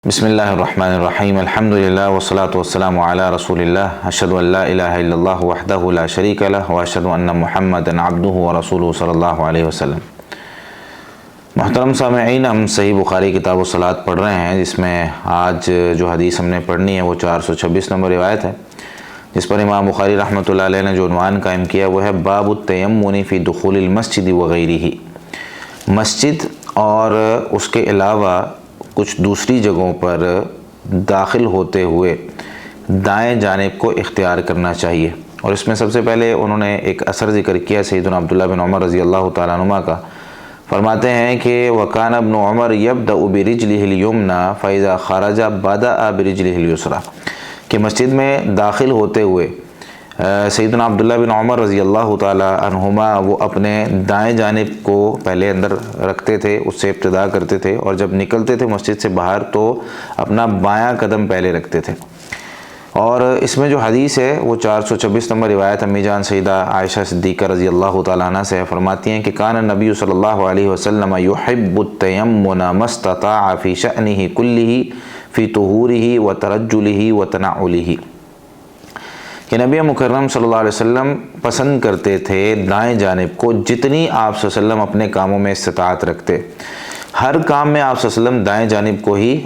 بسم اللہ الرحمن الرحیم الحمدللہ والصلاة والسلام علی رسول اللہ اشہد ان لا الہ الا اللہ وحدہ لا شریک لہ واشہد ان محمدا عبدہ ورسولہ صلی اللہ علیہ وسلم۔ محترم سامعین، ہم صحیح بخاری کتاب الصلاۃ پڑھ رہے ہیں، جس میں آج جو حدیث ہم نے پڑھنی ہے وہ 426 نمبر روایت ہے، جس پر امام بخاری رحمۃ اللہ علیہ نے جو عنوان قائم کیا وہ ہے باب التیمم فی دخول المسجد وغیرہ۔ مسجد اور اس کے علاوہ کچھ دوسری جگہوں پر داخل ہوتے ہوئے دائیں جانب کو اختیار کرنا چاہیے۔ اور اس میں سب سے پہلے انہوں نے ایک اثر ذکر کیا سیدنا عبداللہ بن عمر رضی اللہ تعالیٰ عنہما کا۔ فرماتے ہیں کہ وَكَانَ ابْنُ عُمَرْ يَبْدَأُ بِرِجْلِهِ الْيُمْنَى فَإِذَا خَرَجَ بَدَأَ بِرِجْلِهِ الْيُسْرَى، کہ مسجد میں داخل ہوتے ہوئے سیدنا عبداللہ بن عمر رضی اللہ تعالیٰ عنہما وہ اپنے دائیں جانب کو پہلے اندر رکھتے تھے، اس سے ابتدا کرتے تھے، اور جب نکلتے تھے مسجد سے باہر تو اپنا بایاں قدم پہلے رکھتے تھے۔ اور اس میں جو حدیث ہے وہ 426 نمبر روایت امی جان سیدہ عائشہ صدیقہ رضی اللہ تعالیٰ عنہ سے فرماتی ہیں کہ کان نبی صلی اللہ علیہ وسلم یحب التیمم ما استطاع فی شأنہ کلہ فی طہورہ وترجلہ وتنعلہ، کہ نبی مکرم صلی اللہ علیہ وسلم پسند کرتے تھے دائیں جانب کو جتنی آپ صلی اللہ علیہ وسلم اپنے کاموں میں استطاعت رکھتے، ہر کام میں آپ صلی اللہ علیہ وسلم دائیں جانب کو ہی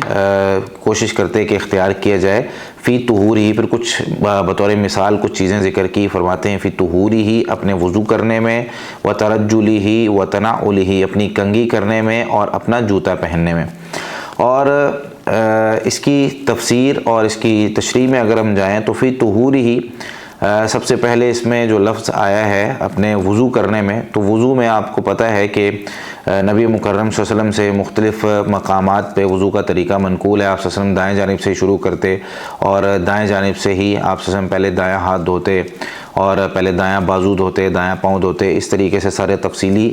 کوشش کرتے کہ اختیار کیا جائے۔ فی طہور ہی، پھر کچھ بطور مثال کچھ چیزیں ذکر کی، فرماتے ہیں فی طہور ہی، اپنے وضو کرنے میں، و ترجلی ہی و تنعل ہی، اپنی کنگھی کرنے میں اور اپنا جوتا پہننے میں۔ اور اس کی تفسیر اور اس کی تشریح میں اگر ہم جائیں تو فی طہور ہی سب سے پہلے اس میں جو لفظ آیا ہے اپنے وضو کرنے میں، تو وضو میں آپ کو پتہ ہے کہ نبی مکرم صلی اللہ علیہ وسلم سے مختلف مقامات پہ وضو کا طریقہ منقول ہے۔ آپ صلی اللہ علیہ وسلم دائیں جانب سے شروع کرتے اور دائیں جانب سے ہی آپ صلی اللہ علیہ وسلم پہلے دایاں ہاتھ دھوتے اور پہلے دایاں بازو دھوتے، دایاں پاؤں دھوتے، اس طریقے سے سارے تفصیلی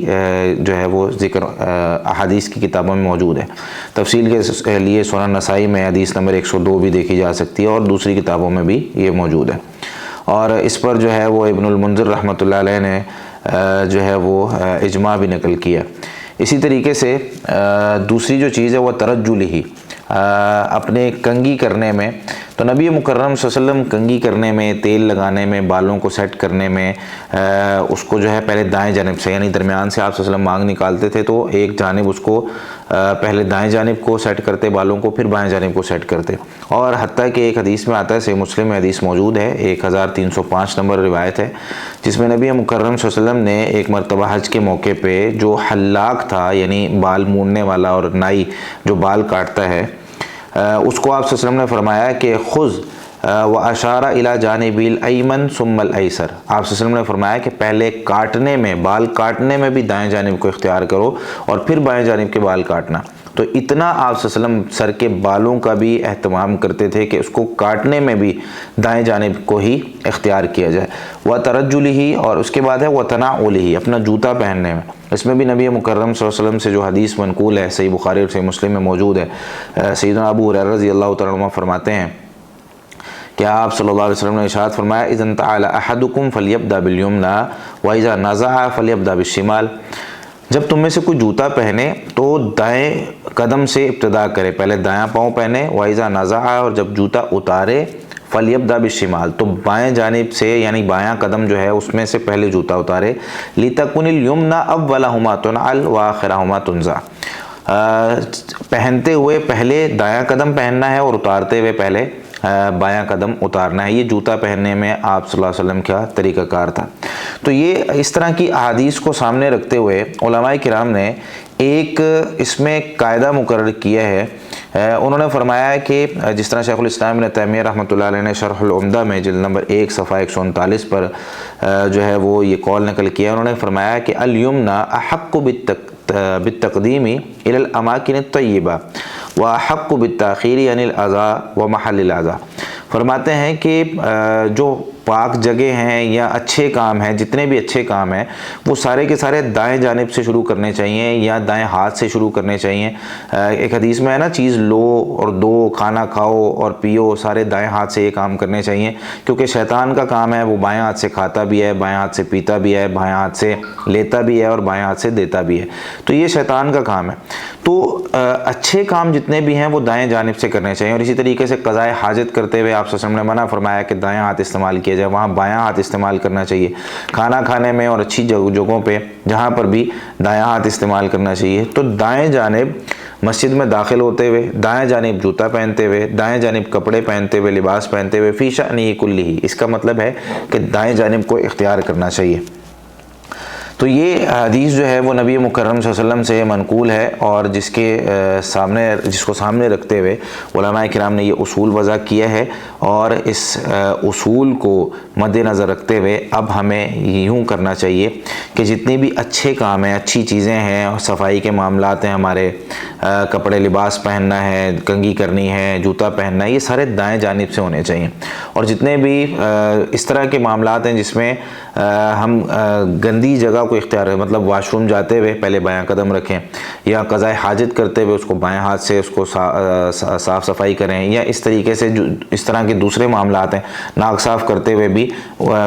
جو ہے وہ ذکر احادیث کی کتابوں میں موجود ہے۔ تفصیل کے لیے سنن نسائی میں حدیث نمبر 102 بھی دیکھی جا سکتی ہے، اور دوسری کتابوں میں بھی یہ موجود ہے۔ اور اس پر جو ہے وہ ابن المنذر رحمۃ اللہ علیہ نے جو ہے وہ اجماع بھی نقل کیا۔ اسی طریقے سے دوسری جو چیز ہے وہ ترجل ہی، اپنے کنگھی کرنے میں، تو نبی مکرم صلی اللہ علیہ وسلم کنگھی کرنے میں، تیل لگانے میں، بالوں کو سیٹ کرنے میں اس کو جو ہے پہلے دائیں جانب سے، یعنی درمیان سے آپ صلی اللہ علیہ وسلم مانگ نکالتے تھے تو ایک جانب اس کو پہلے دائیں جانب کو سیٹ کرتے بالوں کو، پھر بائیں جانب کو سیٹ کرتے۔ اور حتیٰ کہ ایک حدیث میں آتا ہے، صحیح مسلم میں حدیث موجود ہے، 1305 نمبر روایت ہے، جس میں نبی مکرم صلی اللہ علیہ وسلم نے ایک مرتبہ حج کے موقع پہ جو حلاق تھا، یعنی بال موننے والا اور نائی جو بال کاٹتا ہے، اس کو آپ صلی اللہ علیہ وسلم نے فرمایا کہ خذ واشار الی جانب الایمن ثم الایسر۔ آپ صلی اللہ علیہ وسلم نے فرمایا کہ پہلے کاٹنے میں، بال کاٹنے میں بھی دائیں جانب کو اختیار کرو اور پھر بائیں جانب کے بال کاٹنا۔ تو اتنا آپ صلی اللہ علیہ وسلم سر کے بالوں کا بھی اہتمام کرتے تھے کہ اس کو کاٹنے میں بھی دائیں جانب کو ہی اختیار کیا جائے۔ وترجلہ، اور اس کے بعد ہے وتنعلہ، اپنا جوتا پہننے میں۔ اس میں بھی نبی مکرم صلی اللہ علیہ وسلم سے جو حدیث منقول ہے، صحیح بخاری اور صحیح مسلم میں موجود ہے، سیدنا ابو ہریرہ رضی اللہ تعالیٰ عنہ فرماتے ہیں کہ آپ صلی اللہ علیہ وسلم نے ارشاد فرمایا اذا انتعل احدکم فلیبدأ بالیمنی واذا نزع فلیبدأ بالشمال، جب تم میں سے کوئی جوتا پہنے تو دائیں قدم سے ابتدا کرے، پہلے دایاں پاؤں پہنے، واذا نزع، اور جب جوتا اتارے، فلیبدأ بالشمال، تو بائیں جانب سے، یعنی بایاں قدم جو ہے اس میں سے پہلے جوتا اتارے، لتکن الیمنی اولہما تنعل وآخرہما تنزع، پہنتے ہوئے پہلے دایاں قدم پہننا ہے اور اتارتے ہوئے پہلے بایاں قدم اتارنا ہے۔ یہ جوتا پہننے میں آپ صلی اللہ علیہ وسلم کا طریقہ کار تھا۔ تو یہ اس طرح کی احادیث کو سامنے رکھتے ہوئے علماء کرام نے ایک اس میں قاعدہ مقرر کیا ہے۔ انہوں نے فرمایا ہے کہ جس طرح شیخ الاسلام ابن تیمیہ رحمۃ اللہ علیہ نے شرح العمدہ میں جلد نمبر 1 صفحہ 139 پر جو ہے وہ یہ قول نقل کیا، انہوں نے فرمایا کہ الیمنی احق بالتقدیم الی الاماکن الطیبہ واحق بالتاخیر عن الاذی ومحل الاذی، فرماتے ہیں کہ جو پاک جگہ ہیں یا اچھے کام ہیں، جتنے بھی اچھے کام ہیں وہ سارے کے سارے دائیں جانب سے شروع کرنے چاہیے یا دائیں ہاتھ سے شروع کرنے چاہیے۔ ایک حدیث میں ہے نا، چیز لو اور دو، کھانا کھاؤ اور پیو، سارے دائیں ہاتھ سے یہ کام کرنے چاہیے، کیونکہ شیطان کا کام ہے وہ بائیں ہاتھ سے کھاتا بھی ہے، بائیں ہاتھ سے پیتا بھی ہے، بائیں ہاتھ سے لیتا بھی ہے اور بائیں ہاتھ سے دیتا بھی ہے، تو یہ شیطان کا کام ہے۔ تو اچھے کام جتنے بھی ہیں وہ دائیں جانب سے کرنے چاہیے۔ اور اسی طریقے سے قضائے حاجت کرتے ہوئے آپ صلی اللہ علیہ وسلم نے منع فرمایا کہ دائیں ہاتھ استعمال کیا جائے، وہاں بایاں ہاتھ استعمال کرنا چاہیے۔ کھانا کھانے میں اور اچھی جگہوں پہ جہاں پر بھی دائیں ہاتھ استعمال کرنا چاہیے۔ تو دائیں جانب مسجد میں داخل ہوتے ہوئے، دائیں جانب جوتا پہنتے ہوئے، دائیں جانب کپڑے پہنتے ہوئے، لباس پہنتے ہوئے، فی شأنہ کلہ، اس کا مطلب ہے کہ دائیں جانب کو اختیار کرنا چاہیے۔ تو یہ حدیث جو ہے وہ نبی مکرم صلی اللہ علیہ وسلم سے منقول ہے، اور جس کو سامنے رکھتے ہوئے علماء کرام نے یہ اصول وضع کیا ہے، اور اس اصول کو مد نظر رکھتے ہوئے اب ہمیں یوں کرنا چاہیے کہ جتنے بھی اچھے کام ہیں، اچھی چیزیں ہیں، صفائی کے معاملات ہیں، ہمارے کپڑے لباس پہننا ہے، کنگھی کرنی ہے، جوتا پہننا ہے، یہ سارے دائیں جانب سے ہونے چاہیے۔ اور جتنے بھی اس طرح کے معاملات ہیں جس میں ہم گندی جگہ کو اختیار ہے، مطلب واش روم جاتے ہوئے پہلے بایاں قدم رکھیں، یا قضائے حاجت کرتے ہوئے اس کو بائیں ہاتھ سے اس کو صاف صفائی کریں، یا اس طریقے سے جو اس طرح کے دوسرے معاملات ہیں، ناک صاف کرتے ہوئے بھی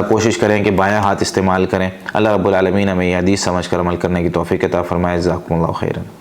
کوشش کریں کہ بایاں ہاتھ استعمال کریں۔ اللہ رب العالمین ہمیں یہ حدیث سمجھ کر عمل کرنے کی توفیق عطا فرمائے۔ جزاکم اللہ خیرا۔